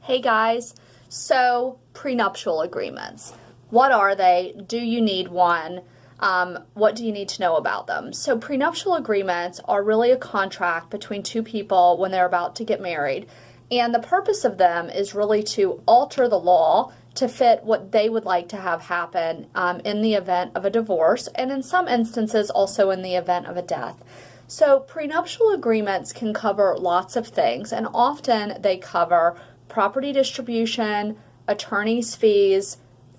Hey guys, so prenuptial agreements. What are they? Do you need one? What do you need to know about them? So prenuptial agreements are really a contract between two people when they're about to get married. And the purpose of them is really to alter the law to fit what they would like to have happen in the event of a divorce, and in some instances also in the event of a death. So prenuptial agreements can cover lots of things, and often they cover property distribution, attorney's fees,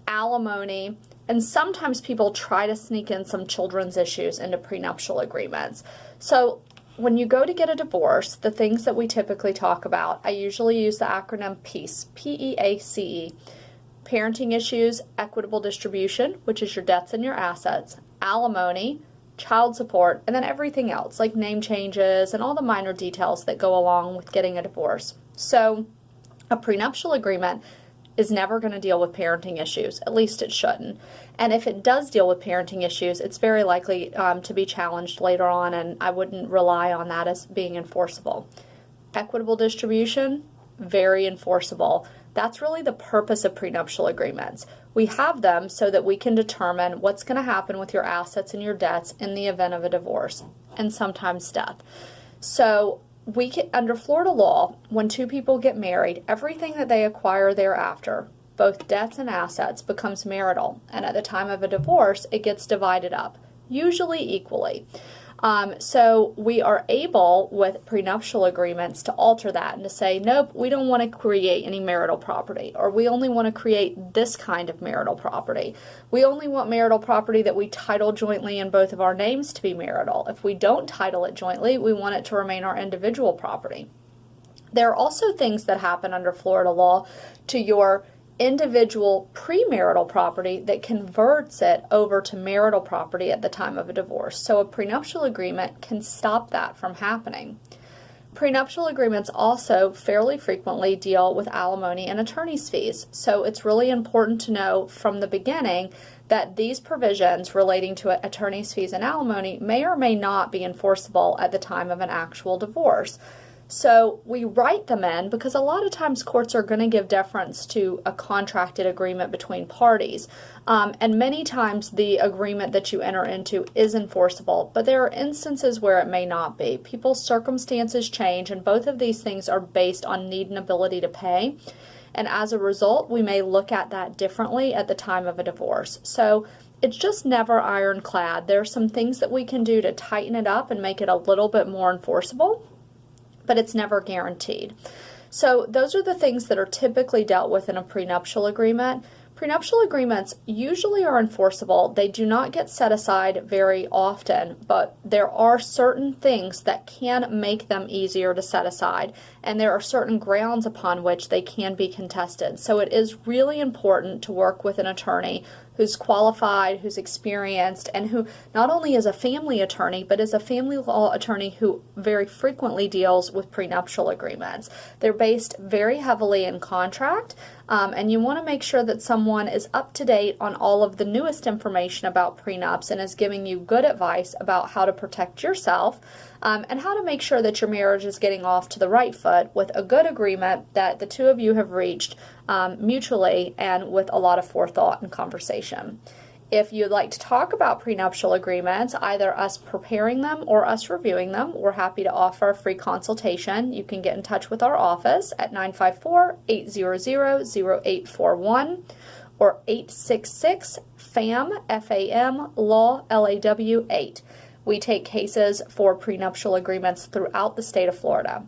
alimony, and sometimes people try to sneak in some children's issues into prenuptial agreements. So when you go to get a divorce, the things that we typically talk about, I usually use the acronym PEACE, P-E-A-C-E. Parenting issues, equitable distribution, which is your debts and your assets, alimony, child support, and then everything else, like name changes and all the minor details that go along with getting a divorce. So a prenuptial agreement is never going to deal with parenting issues, at least it shouldn't. And if it does deal with parenting issues, it's very likely to be challenged later on, and I wouldn't rely on that as being enforceable. Equitable distribution, very enforceable. That's really the purpose of prenuptial agreements. We have them so that we can determine what's going to happen with your assets and your debts in the event of a divorce, and sometimes death. So we can, under Florida law, when two people get married, everything that they acquire thereafter, both debts and assets, becomes marital. And at the time of a divorce, it gets divided up, usually equally. So we are able, with prenuptial agreements, to alter that and to say, nope, we don't want to create any marital property, or we only want to create this kind of marital property. We only want marital property that we title jointly in both of our names to be marital. If we don't title it jointly, we want it to remain our individual property. There are also things that happen under Florida law to your individual premarital property that converts it over to marital property at the time of a divorce. So a prenuptial agreement can stop that from happening. Prenuptial agreements also fairly frequently deal with alimony and attorney's fees. So it's really important to know from the beginning that these provisions relating to attorney's fees and alimony may or may not be enforceable at the time of an actual divorce. So we write them in because a lot of times courts are going to give deference to a contracted agreement between parties. And many times the agreement that you enter into is enforceable, but there are instances where it may not be. People's circumstances change, and both of these things are based on need and ability to pay. And as a result, we may look at that differently at the time of a divorce. So it's just never ironclad. There are some things that we can do to tighten it up and make it a little bit more enforceable, but it's never guaranteed. So those are the things that are typically dealt with in a prenuptial agreement. Prenuptial agreements usually are enforceable. They do not get set aside very often, but there are certain things that can make them easier to set aside, and there are certain grounds upon which they can be contested. So it is really important to work with an attorney who's qualified, who's experienced, and who not only is a family attorney, but is a family law attorney who very frequently deals with prenuptial agreements. They're based very heavily in contract, and you want to make sure that someone is up to date on all of the newest information about prenups and is giving you good advice about how to protect yourself and how to make sure that your marriage is getting off to the right foot with a good agreement that the two of you have reached mutually and with a lot of forethought and conversation. If you'd like to talk about prenuptial agreements, either us preparing them or us reviewing them, we're happy to offer a free consultation. You can get in touch with our office at 954-800-0841 or 866-FAM, F-A-M, Law, L-A-W, 8. We take cases for prenuptial agreements throughout the state of Florida.